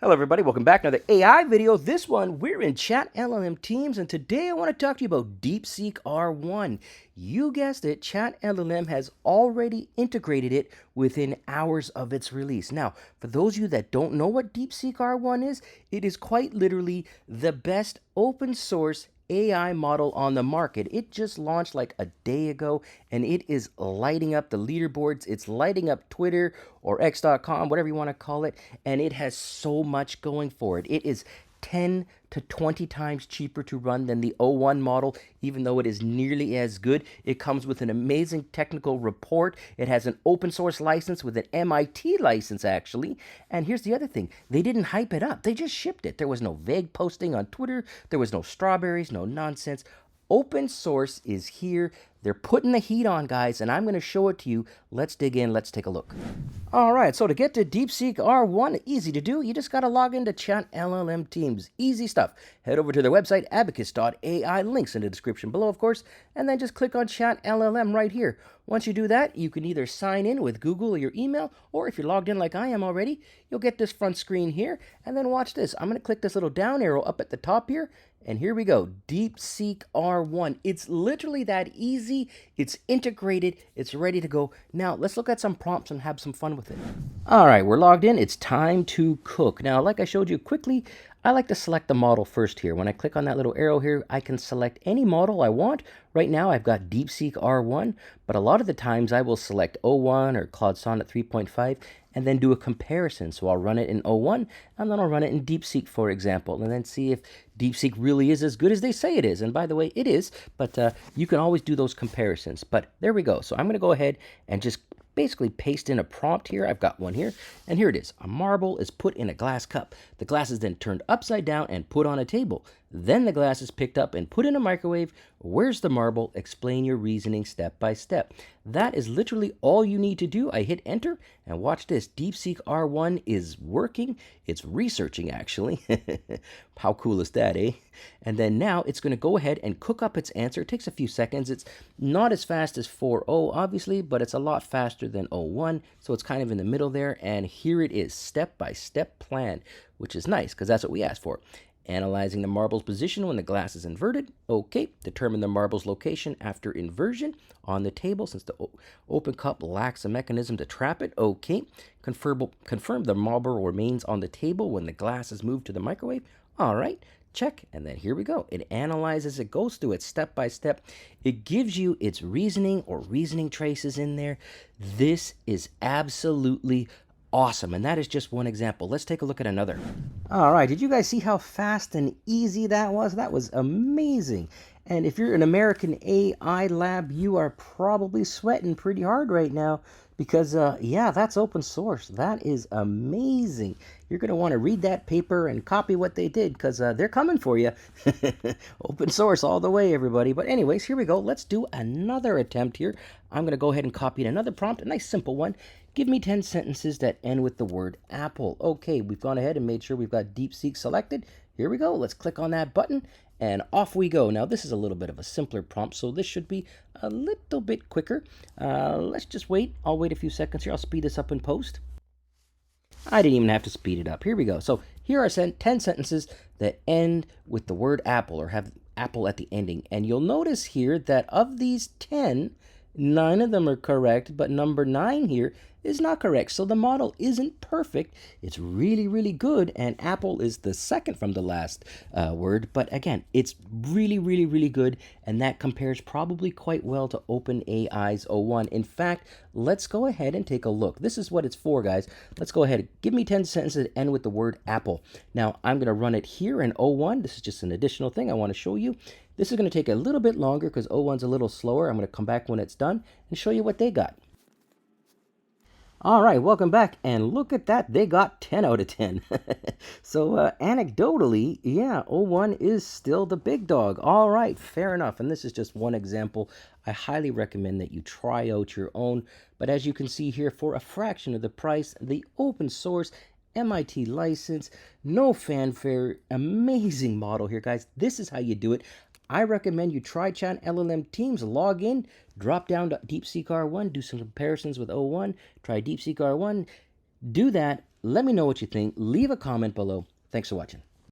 Hello everybody, welcome back to another AI video. This one, we're in ChatLLM Teams, and today I want to talk to you about DeepSeek R1. You guessed it, ChatLLM has already integrated it within hours of its release. Now, for those of you that don't know what DeepSeek R1 is, it is quite literally the best open source AI model on the market. It just launched like a day ago and it is lighting up the leaderboards. It's lighting up Twitter or X.com, whatever you want to call it, and it has so much going for it. It is 10 to 20 times cheaper to run than the O1 model, even though it is nearly as good. It comes with an amazing technical report. It has an open source license with an MIT license, actually. And here's the other thing. They didn't hype it up. They just shipped it. There was no vague posting on Twitter. There was no strawberries, no nonsense. Open source is here. They're putting the heat on, guys, and I'm going to show it to you. Let's dig in. Let's take a look. All right, so to get to DeepSeek R1, easy to do. You just got to log into ChatLLM Teams. Easy stuff. Head over to their website, Abacus.ai. Links in the description below, of course, and then just click on ChatLLM right here. Once you do that, you can either sign in with Google or your email, or if you're logged in like I am already, you'll get this front screen here, and then watch this. I'm going to click this little down arrow up at the top here, and here we go, DeepSeek R1. It's literally that easy. It's integrated. It's ready to go. Now, let's look at some prompts and have some fun with it. All right, we're logged in. It's time to cook. Now, like I showed you quickly, I like to select the model first here. When I click on that little arrow here, I can select any model I want. Right now, I've got DeepSeek R1, but a lot of the times I will select O1 or Claude Sonnet 3.5 and then do a comparison. So I'll run it in O1 and then I'll run it in DeepSeek, for example, and then see if DeepSeek really is as good as they say it is. And by the way, it is, but you can always do those comparisons. But there we go. So I'm going to go ahead and just basically paste in a prompt here. I've got one here, and here it is. A marble is put in a glass cup. The glass is then turned upside down and put on a table. Then the glass is picked up and put in a microwave. Where's the marble? Explain your reasoning step by step. That is literally all you need to do. I hit enter, and watch this. DeepSeek R1 is working. It's researching, actually. How cool is that, eh? And then now it's going to go ahead and cook up its answer. It takes a few seconds. It's not as fast as 4.0, obviously, but it's a lot faster than O1, so it's kind of in the middle there. And here it is, step-by-step plan, which is nice because that's what we asked for. Analyzing the marble's position when the glass is inverted. Okay. Determine the marble's location after inversion on the table since the open cup lacks a mechanism to trap it. Okay. Confirm the marble remains on the table when the glass is moved to the microwave. All right. Check. And then here we go. It analyzes, it goes through it step by step. It gives you its reasoning or reasoning traces in there. This is absolutely awesome, and that is just one example. Let's take a look at another. All right, did you guys see how fast and easy that was? That was amazing. And if you're an American AI lab, you are probably sweating pretty hard right now because, yeah, that's open source. That is amazing. You're going to want to read that paper and copy what they did because they're coming for you. Open source all the way, everybody. But anyways, here we go. Let's do another attempt here. I'm going to go ahead and copy another prompt, a nice simple one. Give me 10 sentences that end with the word apple. Okay, we've gone ahead and made sure we've got DeepSeek selected. Here we go. Let's click on that button and off we go. Now, this is a little bit of a simpler prompt, so this should be a little bit quicker. Let's just wait. I'll wait a few seconds here. I'll speed this up in post. I didn't even have to speed it up. Here we go. So here are 10 sentences that end with the word apple or have apple at the ending. And you'll notice here that of these 10, 9 of them are correct, but number 9 here is not correct. So the model isn't perfect. It's really, really good. And apple is the second from the last word. But again, it's really, really, really good. And that compares probably quite well to OpenAI's O1. In fact, let's go ahead and take a look. This is what it's for, guys. Let's go ahead. Give me 10 sentences that end with the word apple. Now, I'm going to run it here in O1. This is just an additional thing I want to show you. This is going to take a little bit longer because O1's a little slower. I'm going to come back when it's done and show you what they got. All right, welcome back, and look at that. They got 10 out of 10. So anecdotally, yeah, O1 is still the big dog. All right, fair enough. And this is just one example. I highly recommend that you try out your own. But as you can see here, for a fraction of the price, the open source MIT license, no fanfare, amazing model here, guys. This is how you do it. I recommend you try ChatLLM Teams, log in, drop down to DeepSeek R1, do some comparisons with O1, try DeepSeek R1, do that, Let me know what you think. Leave a comment below. Thanks for watching.